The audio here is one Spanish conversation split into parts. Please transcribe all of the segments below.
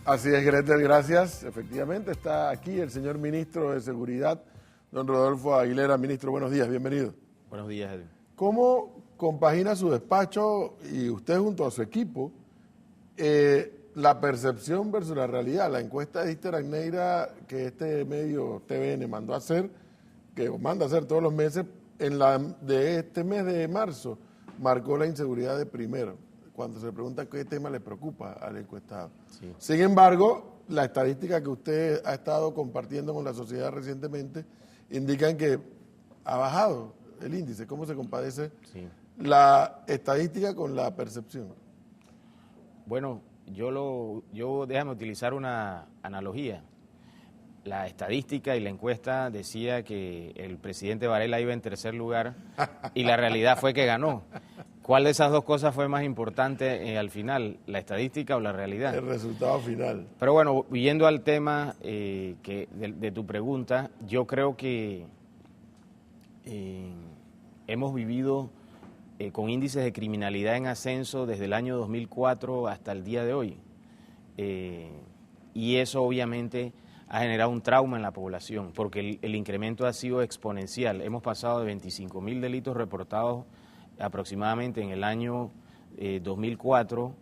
Así es, Gretel, gracias. Efectivamente, está aquí el señor ministro de Seguridad, don Rodolfo Aguilera. Ministro, buenos días, bienvenido. Buenos días, Edwin. ¿Cómo compagina su despacho y usted junto a su equipo la percepción versus la realidad? La encuesta de Ister Agneira que este medio TVN mandó a hacer, que manda a hacer todos los meses, de este mes de marzo, marcó la inseguridad de primero, cuando se pregunta qué tema le preocupa al encuestado. Sí. Sin embargo, la estadística que usted ha estado compartiendo con la sociedad recientemente indican que ha bajado el índice. ¿Cómo se compadece la estadística con la percepción? Bueno, déjame utilizar una analogía. La estadística y la encuesta decía que el presidente Varela iba en tercer lugar y la realidad fue que ganó. ¿Cuál de esas dos cosas fue más importante al final, la estadística o la realidad? El resultado final. Pero bueno, yendo al tema de tu pregunta, yo creo que hemos vivido con índices de criminalidad en ascenso desde el año 2004 hasta el día de hoy. Y eso obviamente ha generado un trauma en la población, porque el incremento ha sido exponencial. Hemos pasado de 25.000 delitos reportados aproximadamente en el año 2004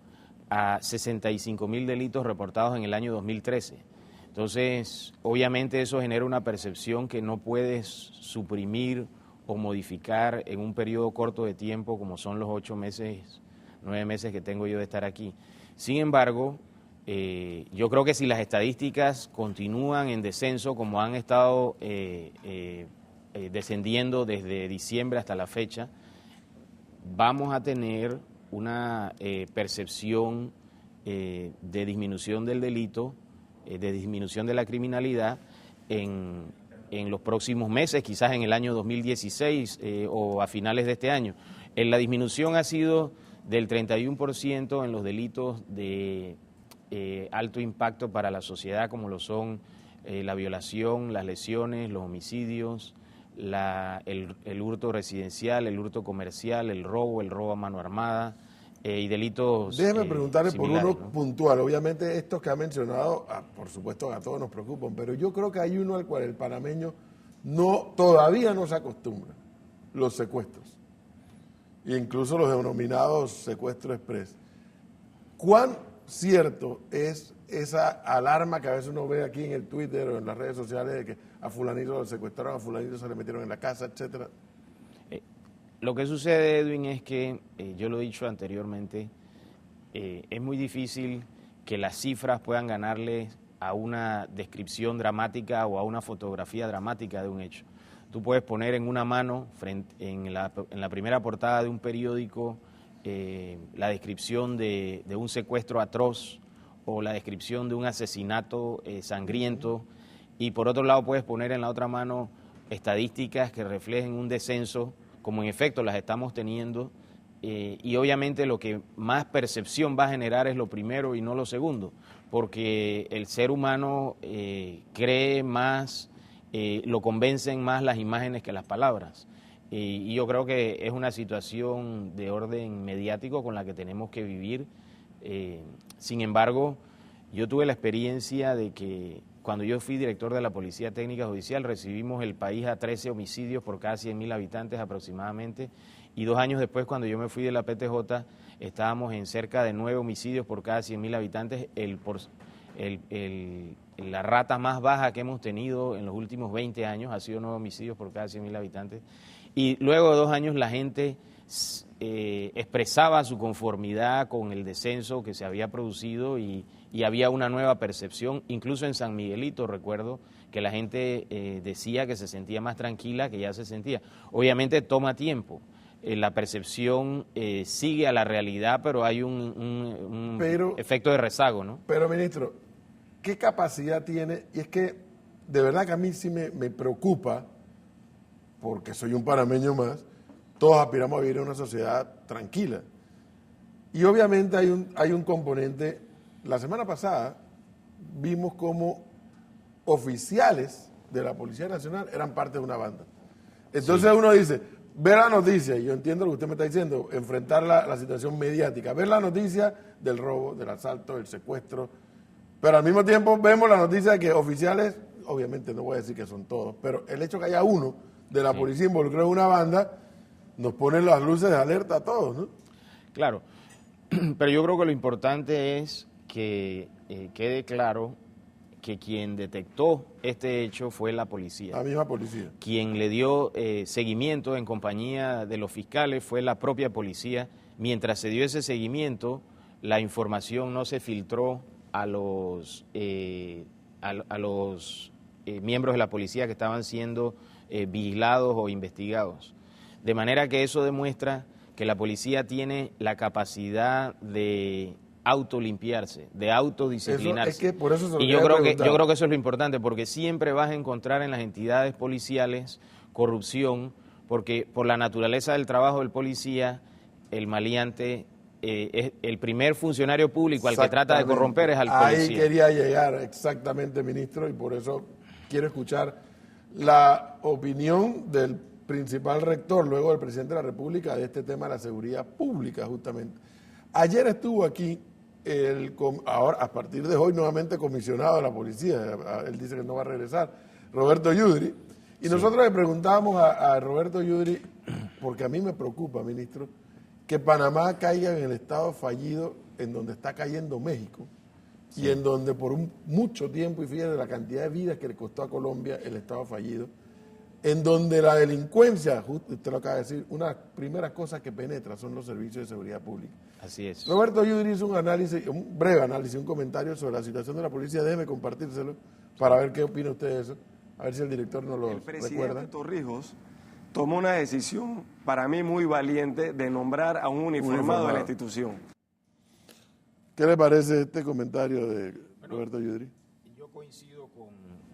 a 65.000 delitos reportados en el año 2013. Entonces, obviamente eso genera una percepción que no puedes suprimir o modificar en un periodo corto de tiempo como son los 8 meses, 9 meses que tengo yo de estar aquí. Sin embargo, yo creo que si las estadísticas continúan en descenso como han estado descendiendo desde diciembre hasta la fecha, vamos a tener una percepción de disminución del delito, de disminución de la criminalidad en los próximos meses, quizás en el año 2016 o a finales de este año. La disminución ha sido del 31% en los delitos de alto impacto para la sociedad, como lo son la violación, las lesiones, los homicidios, el hurto residencial, el hurto comercial, el robo a mano armada y delitos Déjeme preguntarle por uno, ¿no? Puntual. Obviamente estos que ha mencionado, por supuesto a todos nos preocupan, pero yo creo que hay uno al cual el panameño todavía no se acostumbra: los secuestros, e incluso los denominados secuestro express. ¿Cuán cierto es esa alarma que a veces uno ve aquí en el Twitter o en las redes sociales de que a fulanito lo secuestraron, a fulanito se le metieron en la casa, etcétera? Lo que sucede, Edwin, es que, yo lo he dicho anteriormente, es muy difícil que las cifras puedan ganarle a una descripción dramática o a una fotografía dramática de un hecho. Tú puedes poner en una mano, en la primera portada de un periódico, la descripción de un secuestro atroz o la descripción de un asesinato sangriento, y por otro lado puedes poner en la otra mano estadísticas que reflejen un descenso, como en efecto las estamos teniendo, y obviamente lo que más percepción va a generar es lo primero y no lo segundo, porque el ser humano cree más, lo convencen más las imágenes que las palabras. Y yo creo que es una situación de orden mediático con la que tenemos que vivir. Sin embargo, yo tuve la experiencia de que cuando yo fui director de la Policía Técnica Judicial recibimos el país a 13 homicidios por cada 100.000 habitantes aproximadamente, y 2 años después, cuando yo me fui de la PTJ, estábamos en cerca de 9 homicidios por cada 100.000 habitantes, la rata más baja que hemos tenido en los últimos 20 años ha sido 9 homicidios por cada 100.000 habitantes. Y luego de 2 años la gente expresaba su conformidad con el descenso que se había producido y había una nueva percepción. Incluso en San Miguelito recuerdo que la gente decía que se sentía más tranquila, que ya se sentía. Obviamente toma tiempo. La percepción sigue a la realidad, pero hay un efecto de rezago, ¿no? Pero, ministro, ¿qué capacidad tiene? Y es que de verdad que a mí sí me preocupa, porque soy un panameño más, todos aspiramos a vivir en una sociedad tranquila. Y obviamente hay un componente. La semana pasada vimos cómo oficiales de la Policía Nacional eran parte de una banda. Entonces uno dice, ver la noticia, y yo entiendo lo que usted me está diciendo, enfrentar la situación mediática, ver la noticia del robo, del asalto, del secuestro, Pero al mismo tiempo vemos la noticia de que oficiales, obviamente no voy a decir que son todos, pero el hecho que haya uno de la policía involucrado en una banda nos pone las luces de alerta a todos, ¿no? Claro, pero yo creo que lo importante es que quede claro que quien detectó este hecho fue la policía. La misma policía. Quien le dio seguimiento en compañía de los fiscales fue la propia policía. Mientras se dio ese seguimiento, la información no se filtró a los miembros de la policía que estaban siendo vigilados o investigados. De manera que eso demuestra que la policía tiene la capacidad de autolimpiarse, de autodisciplinarse. Eso es que por eso se lo y yo creo que eso es lo importante, porque siempre vas a encontrar en las entidades policiales corrupción, porque por la naturaleza del trabajo del policía, el maleante, el primer funcionario público al que trata de corromper es al policía. Ahí quería llegar exactamente, ministro, y por eso quiero escuchar la opinión del principal rector, luego del presidente de la República, de este tema de la seguridad pública, justamente. Ayer estuvo aquí, ahora a partir de hoy, nuevamente comisionado de la policía, él dice que no va a regresar, Roberto Yudry, y nosotros le preguntábamos a Roberto Yudry, porque a mí me preocupa, ministro, que Panamá caiga en el estado fallido en donde está cayendo México, y en donde por mucho tiempo, y fíjate la cantidad de vidas que le costó a Colombia el estado fallido, en donde la delincuencia, justo usted lo acaba de decir, una de las primeras cosas que penetra son los servicios de seguridad pública. Así es. Roberto Yudry hizo un análisis, un breve análisis, un comentario sobre la situación de la policía. Déjeme compartírselo para ver qué opina usted de eso. A ver si el director nos lo recuerda. El presidente Torrijos tomó una decisión, para mí muy valiente, de nombrar a un uniformado de la institución. ¿Qué le parece este comentario de Roberto Yudry? Yo coincido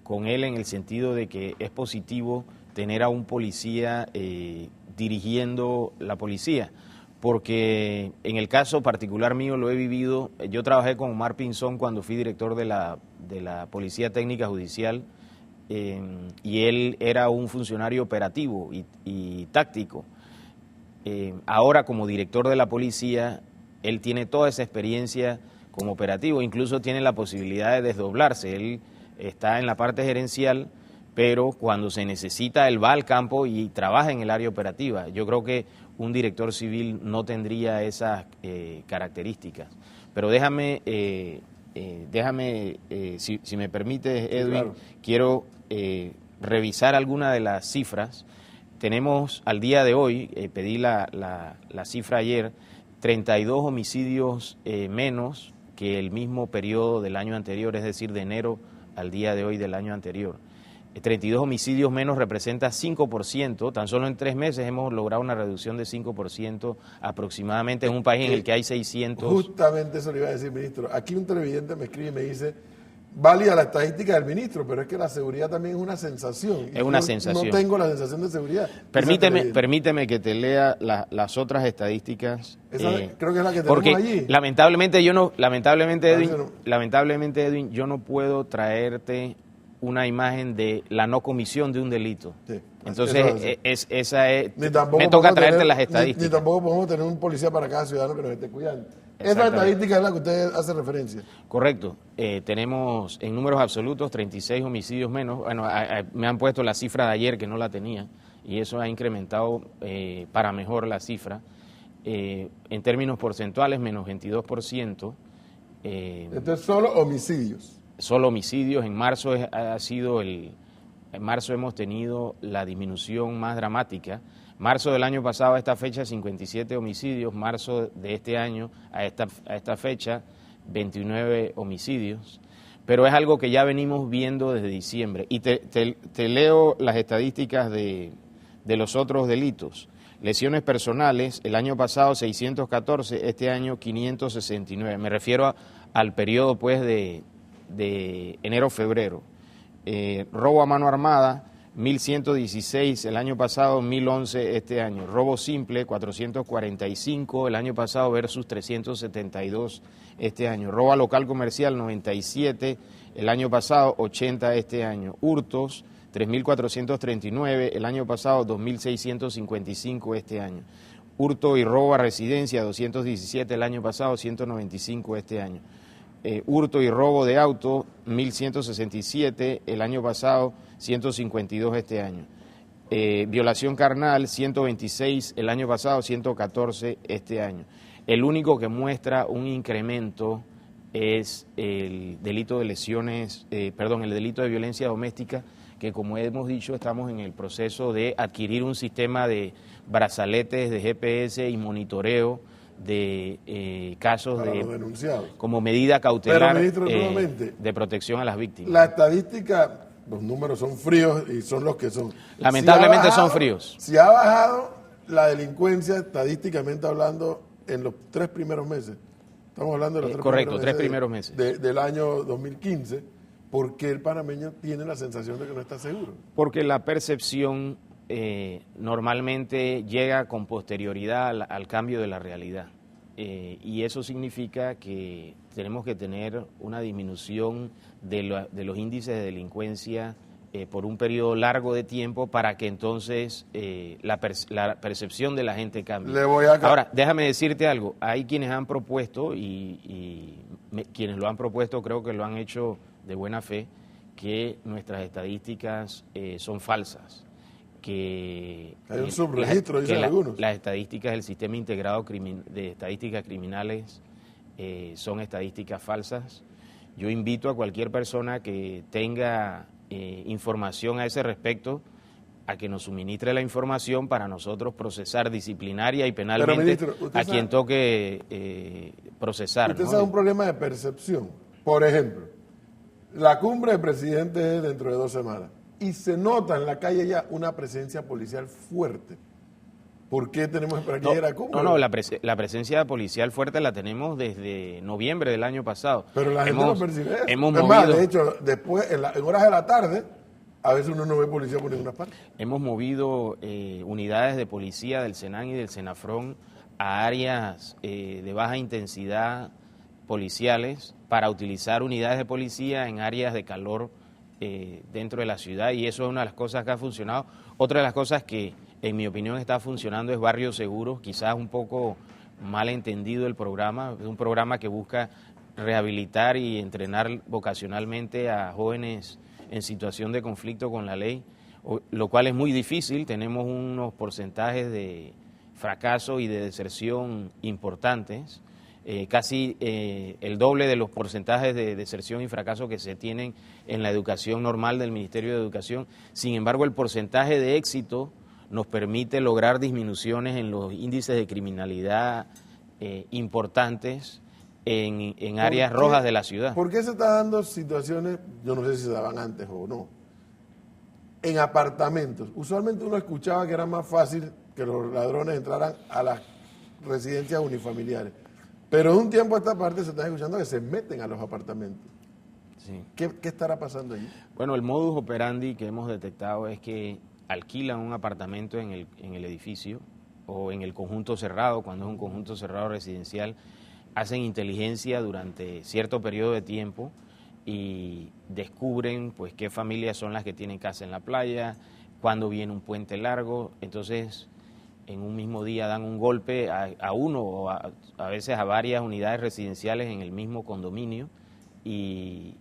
con él en el sentido de que es positivo tener a un policía dirigiendo la policía, porque en el caso particular mío lo he vivido. Yo trabajé con Omar Pinzón cuando fui director de la Policía Técnica Judicial, y él era un funcionario operativo y táctico. Ahora, como director de la policía, él tiene toda esa experiencia como operativo, incluso tiene la posibilidad de desdoblarse. Él está en la parte gerencial, pero cuando se necesita él va al campo y trabaja en el área operativa. Yo creo que un director civil no tendría esas características. Pero déjame, si me permite, Edwin, claro, quiero revisar algunas de las cifras. Tenemos al día de hoy, pedí la cifra ayer, 32 homicidios menos que el mismo periodo del año anterior, es decir, de enero al día de hoy del año anterior. 32 homicidios menos representa 5%, tan solo en 3 meses hemos logrado una reducción de 5% aproximadamente en un país en el que hay 600. Justamente eso le iba a decir, ministro. Aquí un televidente me escribe y me dice, válida la estadística del ministro, pero es que la seguridad también es una sensación. Es una sensación. No tengo la sensación de seguridad. Permíteme que te lea las otras estadísticas. Creo que es la que tenemos porque allí. Lamentablemente, Edwin, yo no puedo traerte una imagen de la no comisión de un delito. Sí, entonces, me toca traerte las estadísticas. Ni tampoco podemos tener un policía para cada ciudadano que nos esté cuidando. Esa estadística es la que usted hace referencia. Correcto. Tenemos en números absolutos 36 homicidios menos. Bueno, me han puesto la cifra de ayer que no la tenía y eso ha incrementado para mejor la cifra. En términos porcentuales, menos 22%. Esto es solo homicidios. Solo homicidios. En marzo en marzo hemos tenido la disminución más dramática. Marzo del año pasado a esta fecha 57 homicidios, marzo de este año a esta fecha 29 homicidios, pero es algo que ya venimos viendo desde diciembre. Y te leo las estadísticas de los otros delitos. Lesiones personales, el año pasado 614, este año 569. Me refiero al periodo pues de enero-febrero. Robo a mano armada, 1.116 el año pasado, 1.011 este año. Robo simple, 445 el año pasado versus 372 este año. Robo a local comercial, 97 el año pasado, 80 este año. Hurtos, 3.439 el año pasado, 2.655 este año. Hurto y robo a residencia, 217 el año pasado, 195 este año. hurto y robo de auto, 1.167 el año pasado, 152 este año. Violación carnal, 126 el año pasado, 114 este año. El único que muestra un incremento es el delito de lesiones, el delito de violencia doméstica, que como hemos dicho estamos en el proceso de adquirir un sistema de brazaletes de GPS y monitoreo de casos para de los denunciados. Como medida cautelar. Pero, ministro, nuevamente, de protección a las víctimas. La estadística, los números son fríos y son los que son. Lamentablemente Si ha bajado, son fríos. Si ha bajado la delincuencia estadísticamente hablando en los 3 primeros meses, estamos hablando de los 3 correcto, primeros meses, 3 primeros meses. del año 2015, ¿por qué el panameño tiene la sensación de que no está seguro? Porque la percepción normalmente llega con posterioridad al cambio de la realidad. Y eso significa que tenemos que tener una disminución de los índices de delincuencia por un periodo largo de tiempo para que entonces la percepción de la gente cambie. Ahora, déjame decirte algo, hay quienes han propuesto quienes lo han propuesto creo que lo han hecho de buena fe, que nuestras estadísticas son falsas. Que hay un subregistro, dicen algunos. Las estadísticas del Sistema Integrado de Estadísticas Criminales son estadísticas falsas. Yo invito a cualquier persona que tenga información a ese respecto a que nos suministre la información para nosotros procesar disciplinaria y penalmente a quien toque procesar. Usted sabe un problema de percepción. Por ejemplo, la cumbre de presidentes es dentro de 2 semanas. Y se nota en la calle ya una presencia policial fuerte. ¿Por qué tenemos que esperar que llegue la cumbre? La presencia policial fuerte la tenemos desde noviembre del año pasado. Pero la gente no percibe eso. Hemos movido, más, de hecho, después, en horas de la tarde, a veces uno no ve policía por ninguna parte. Hemos movido unidades de policía del Senan y del Senafrón a áreas de baja intensidad policiales para utilizar unidades de policía en áreas de calor dentro de la ciudad, y eso es una de las cosas que ha funcionado. Otra de las cosas que en mi opinión está funcionando es Barrios Seguros, quizás un poco mal entendido el programa, es un programa que busca rehabilitar y entrenar vocacionalmente a jóvenes en situación de conflicto con la ley, lo cual es muy difícil. Tenemos unos porcentajes de fracaso y de deserción importantes, casi el doble de los porcentajes de deserción y fracaso que se tienen en la educación normal del Ministerio de Educación. Sin embargo, el porcentaje de éxito nos permite lograr disminuciones en los índices de criminalidad importantes en áreas rojas de la ciudad. ¿Por qué se están dando situaciones, yo no sé si se daban antes o no, en apartamentos? Usualmente uno escuchaba que era más fácil que los ladrones entraran a las residencias unifamiliares. Pero de un tiempo a esta parte se está escuchando que se meten a los apartamentos. Sí. ¿Qué estará pasando allí? Bueno, el modus operandi que hemos detectado es que alquilan un apartamento en el edificio o en el conjunto cerrado, cuando es un conjunto cerrado residencial, hacen inteligencia durante cierto periodo de tiempo y descubren pues qué familias son las que tienen casa en la playa, cuándo viene un puente largo. Entonces en un mismo día dan un golpe a uno o a veces a varias unidades residenciales en el mismo condominio, y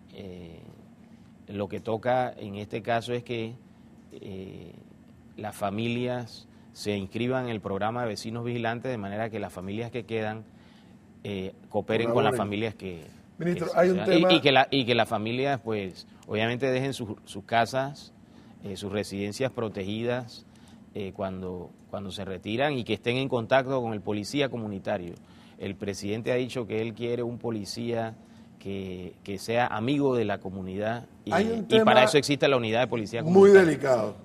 lo que toca en este caso es que las familias se inscriban en el programa de vecinos vigilantes, de manera que las familias que quedan cooperen con las familias que... Ministro, hay un tema... Y que las familias pues obviamente dejen sus casas, sus residencias protegidas cuando se retiran, y que estén en contacto con el policía comunitario. El presidente ha dicho que él quiere un policía que sea amigo de la comunidad, y para eso existe la unidad de policía comunitaria. Muy delicado,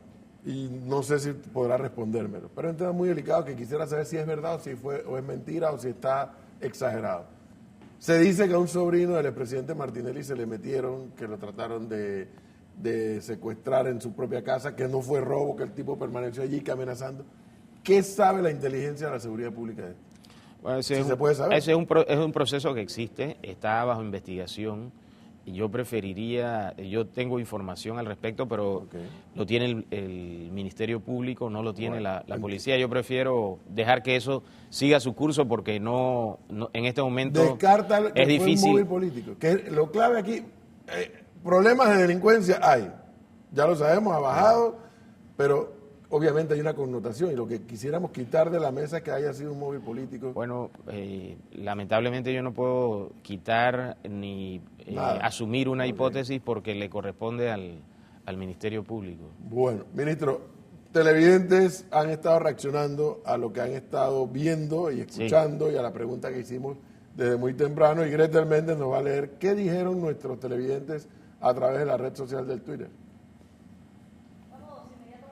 y no sé si podrá respondérmelo, pero es un tema muy delicado que quisiera saber si es verdad o es mentira o si está exagerado. Se dice que a un sobrino del expresidente Martinelli se le metieron, que lo trataron de secuestrar en su propia casa, que no fue robo, que el tipo permaneció allí que amenazando. ¿Qué sabe la inteligencia de la seguridad pública de esto? Bueno, se puede saber. Ese es un proceso que existe, está bajo investigación. yo preferiría, yo tengo información al respecto, pero lo tiene el Ministerio Público, no lo tiene la policía. Yo prefiero dejar que eso siga su curso porque no en este momento descarta que es difícil. Fue un móvil político. Que lo clave aquí, problemas de delincuencia hay, ya lo sabemos, ha bajado, pero obviamente hay una connotación y lo que quisiéramos quitar de la mesa es que haya sido un móvil político. Bueno, lamentablemente yo no puedo quitar ni asumir una hipótesis porque le corresponde al Ministerio Público. Bueno, ministro, televidentes han estado reaccionando a lo que han estado viendo y escuchando y a la pregunta que hicimos desde muy temprano, y Gretel Méndez nos va a leer qué dijeron nuestros televidentes a través de la red social del Twitter.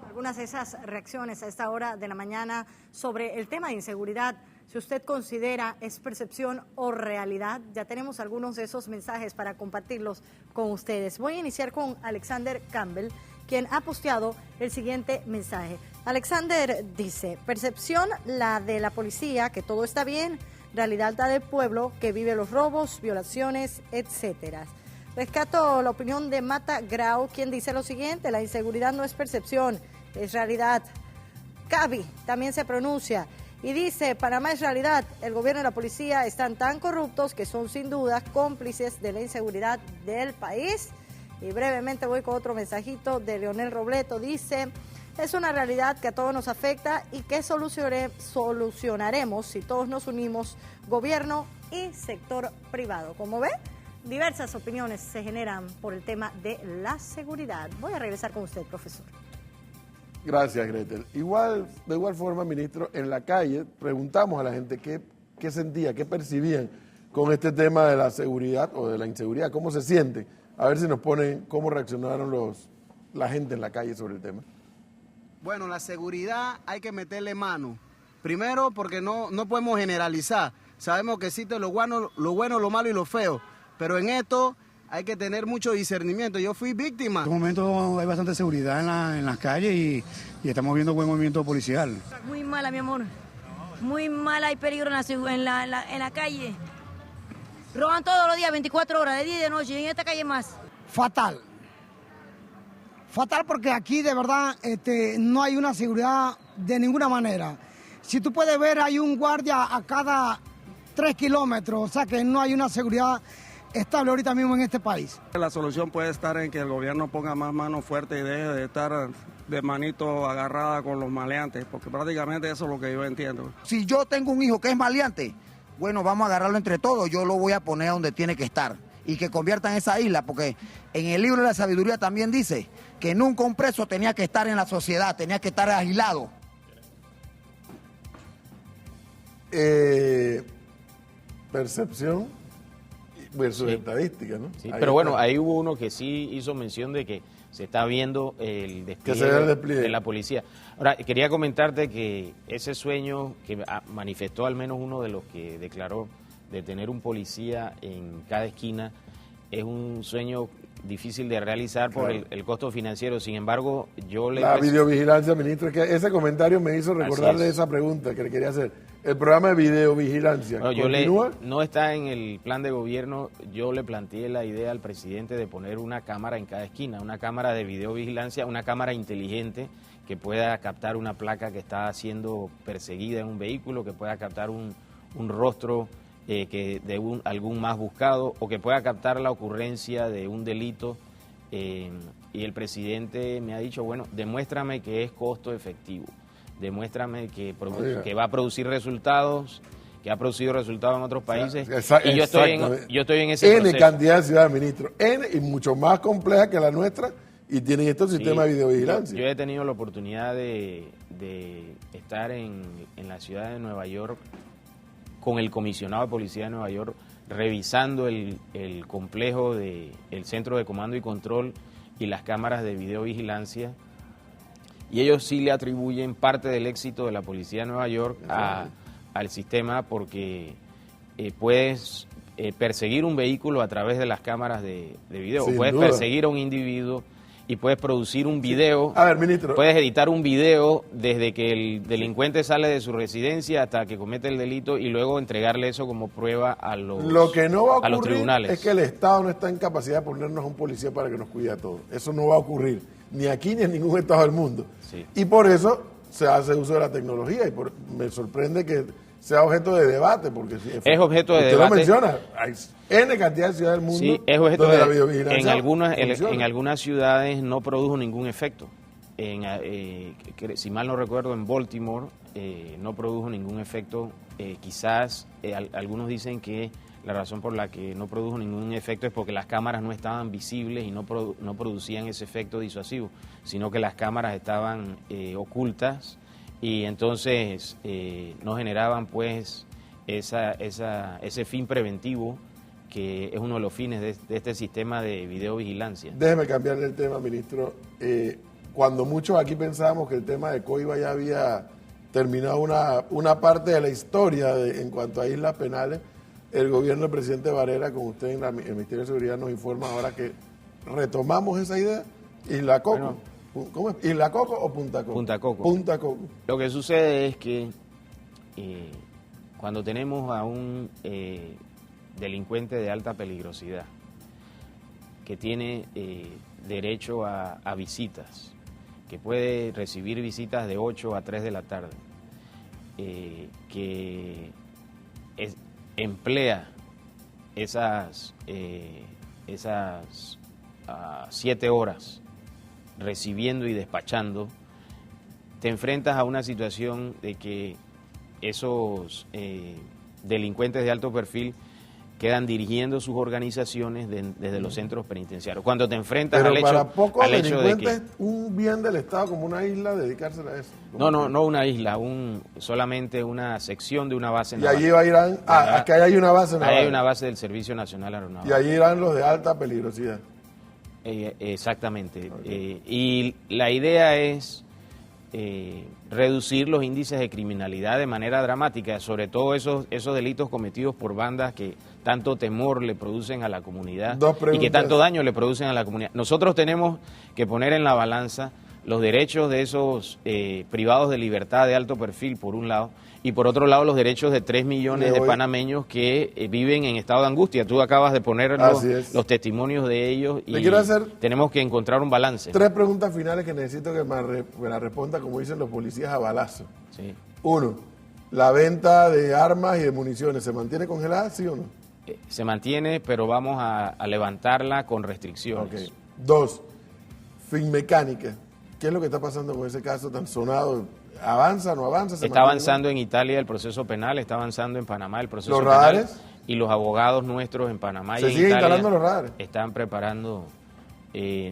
Algunas de esas reacciones a esta hora de la mañana sobre el tema de inseguridad, si usted considera es percepción o realidad, ya tenemos algunos de esos mensajes para compartirlos con ustedes. Voy a iniciar con Alexander Campbell, quien ha posteado el siguiente mensaje. Alexander dice, percepción la de la policía, que todo está bien, realidad la del pueblo, que vive los robos, violaciones, etcétera. Rescato la opinión de Mata Grau, quien dice lo siguiente, la inseguridad no es percepción, es realidad. Cavi también se pronuncia y dice, Panamá es realidad, el gobierno y la policía están tan corruptos que son sin duda cómplices de la inseguridad del país. Y brevemente voy con otro mensajito de Leonel Robleto, dice, es una realidad que a todos nos afecta y que solucionaremos si todos nos unimos, gobierno y sector privado. Como ve, diversas opiniones se generan por el tema de la seguridad. Voy a regresar con usted, profesor. Gracias, Gretel. De igual forma, ministro, en la calle preguntamos a la gente qué sentía, qué percibían con este tema de la seguridad o de la inseguridad, cómo se sienten. A ver si nos ponen cómo reaccionaron la gente en la calle sobre el tema. Bueno, la seguridad hay que meterle mano. Primero, porque no podemos generalizar. Sabemos que existe lo bueno, lo malo y lo feo. Pero en esto hay que tener mucho discernimiento. Yo fui víctima. En este momento hay bastante seguridad en las calles y estamos viendo buen movimiento policial. Muy mala, mi amor. Muy mala, hay peligro en la calle. Roban todos los días, 24 horas, de día y de noche, y en esta calle más. Fatal. Fatal porque aquí de verdad no hay una seguridad de ninguna manera. Si tú puedes ver, hay un guardia a cada 3 kilómetros, o sea que no hay una seguridad estable ahorita mismo en este país. La solución puede estar en que el gobierno ponga más mano fuerte y deje de estar de manito agarrada con los maleantes, porque prácticamente eso es lo que yo entiendo. Si yo tengo un hijo que es maleante, bueno, vamos a agarrarlo entre todos, yo lo voy a poner donde tiene que estar y que conviertan esa isla, porque en el libro de la sabiduría también dice que nunca un preso tenía que estar en la sociedad, tenía que estar aislado. Percepción versus estadística, ¿no? Sí, pero bueno, ahí hubo uno que sí hizo mención de que se está viendo el despliegue de la policía. Ahora, quería comentarte que ese sueño que manifestó al menos uno de los que declaró de tener un policía en cada esquina es un sueño difícil de realizar por el costo financiero. Sin embargo, yo le... La videovigilancia, ministro, es que ese comentario me hizo recordarle esa pregunta que le quería hacer. El programa de videovigilancia, ¿continúa? No está en el plan de gobierno. Yo le planteé la idea al presidente de poner una cámara en cada esquina, una cámara de videovigilancia, una cámara inteligente que pueda captar una placa que está siendo perseguida en un vehículo, que pueda captar un rostro algún más buscado, o que pueda captar la ocurrencia de un delito. Y el presidente me ha dicho, bueno, demuéstrame que es costo efectivo, demuéstrame que va a producir resultados, que ha producido resultados en otros países. Y yo estoy en ese proceso. N cantidad de ciudades, ministro, y mucho más compleja que la nuestra, y tienen estos sistemas de videovigilancia. Yo he tenido la oportunidad de estar en la ciudad de Nueva York con el comisionado de policía de Nueva York, revisando el complejo del centro de comando y control y las cámaras de videovigilancia, y ellos sí le atribuyen parte del éxito de la policía de Nueva York al sistema, porque puedes perseguir un vehículo a través de las cámaras de video, puedes perseguir a un individuo y puedes producir un video. A ver, ministro. Puedes editar un video desde que el delincuente sale de su residencia hasta que comete el delito y luego entregarle eso como prueba a los tribunales. Lo que no va a ocurrir es que el Estado no está en capacidad de ponernos un policía para que nos cuide a todos. Eso no va a ocurrir, ni aquí ni en ningún Estado del mundo. Sí. Y por eso se hace uso de la tecnología y me sorprende que sea objeto de debate, porque si es objeto de usted debate. lo menciona, hay N cantidad de ciudades del mundo sí, es objeto donde la de, videovigilancia en algunas ciudades no produjo ningún efecto. Si mal no recuerdo, en Baltimore no produjo ningún efecto. Quizás algunos dicen que la razón por la que no produjo ningún efecto es porque las cámaras no estaban visibles y no producían ese efecto disuasivo, sino que las cámaras estaban ocultas y entonces no generaban pues ese fin preventivo que es uno de los fines de este sistema de videovigilancia. Déjeme cambiarle el tema, ministro. Cuando muchos aquí pensábamos que el tema de Coiba ya había terminado una parte de la historia en cuanto a islas penales, el gobierno del presidente Varela, con usted en el Ministerio de Seguridad, nos informa ahora que retomamos esa idea. Isla Coco. Bueno, ¿cómo es? ¿Isla Coco o Punta Coco? Punta Coco. Punta Coco. Lo que sucede es que cuando tenemos a un delincuente de alta peligrosidad que tiene derecho a visitas, que puede recibir visitas de 8 a 3 de la tarde, que emplea esas 7 horas recibiendo y despachando, te enfrentas a una situación de que esos delincuentes de alto perfil quedan dirigiendo sus organizaciones desde los centros penitenciarios. Cuando te enfrentas pero al hecho, para pocos al hecho de que... es un bien del Estado como una isla dedicársela a eso. No una isla, solamente una sección de una base naval. Y allí irán, aquí hay una base naval. Ahí hay una base del Servicio Nacional Aeronáutico. Y allí irán los de alta peligrosidad. Exactamente. Okay. Y la idea es reducir los índices de criminalidad de manera dramática, sobre todo esos delitos cometidos por bandas que tanto temor le producen a la comunidad y que tanto daño le producen a la comunidad. Nosotros tenemos que poner en la balanza los derechos de esos privados de libertad de alto perfil, por un lado, y por otro lado los derechos de 3 millones de panameños que viven en estado de angustia. Tú acabas de poner los testimonios de ellos y tenemos que encontrar un balance. 3 preguntas finales que necesito que me la responda, como dicen los policías, a balazo. Sí. 1, la venta de armas y de municiones, ¿se mantiene congelada, sí o no? Se mantiene, pero vamos a levantarla con restricciones. Okay. 2, Finmecánica. ¿Qué es lo que está pasando con ese caso tan sonado? ¿Avanza, no avanza? Está avanzando en Italia el proceso penal, está avanzando en Panamá el proceso penal. ¿Los radares? Y los abogados nuestros en Panamá y en Italia... ¿Se siguen instalando los radares? Están preparando...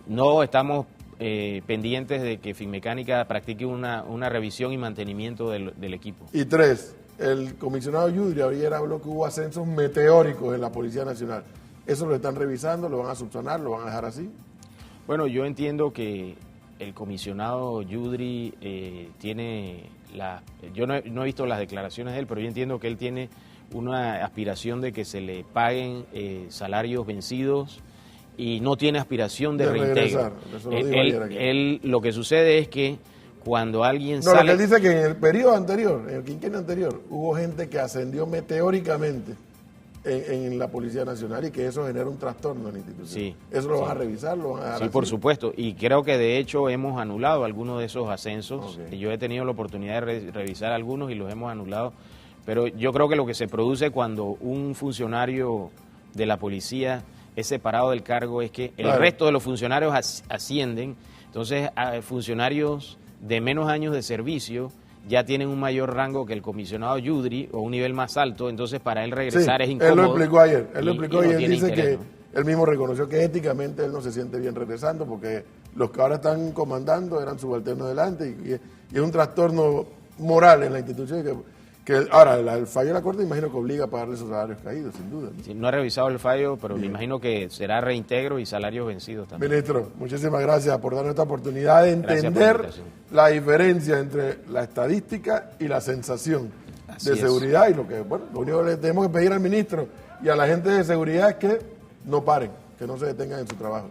no estamos pendientes de que Finmecánica practique una revisión y mantenimiento del equipo. Y 3, el comisionado Yudri ayer habló que hubo ascensos meteóricos en la Policía Nacional. ¿Eso lo están revisando? ¿Lo van a subsanar? ¿Lo van a dejar así? Bueno, yo entiendo que el comisionado Yudri tiene yo no he visto las declaraciones de él, pero yo entiendo que él tiene una aspiración de que se le paguen salarios vencidos y no tiene aspiración de reintegro. Él lo que sucede es que cuando alguien sale... No, lo que él dice que en el periodo anterior, en el quinquenio anterior, hubo gente que ascendió meteóricamente en la Policía Nacional y que eso genera un trastorno en la institución. Sí, ¿Eso lo van a revisar? ¿Lo van a dejar sí, así? por supuesto. Y creo que de hecho hemos anulado algunos de esos ascensos. Okay. Yo he tenido la oportunidad de revisar algunos y los hemos anulado. Pero yo creo que lo que se produce cuando un funcionario de la policía es separado del cargo es que el resto de los funcionarios ascienden. Entonces, a funcionarios de menos años de servicio ya tienen un mayor rango que el comisionado Yudri o un nivel más alto, entonces para él regresar es incómodo. Él lo explicó ayer, y él dice interés, que él mismo reconoció que éticamente él no se siente bien regresando porque los que ahora están comandando eran subalternos delante y es un trastorno moral en la institución que ahora el fallo de la Corte imagino que obliga a pagarle esos salarios caídos, sin duda. Sí, no he revisado el fallo, pero me imagino que será reintegro y salarios vencidos también. Ministro, muchísimas gracias por darnos esta oportunidad de entender la diferencia entre la estadística y la sensación de seguridad y lo único que le tenemos que pedir al ministro y a la gente de seguridad es que no paren, que no se detengan en su trabajo.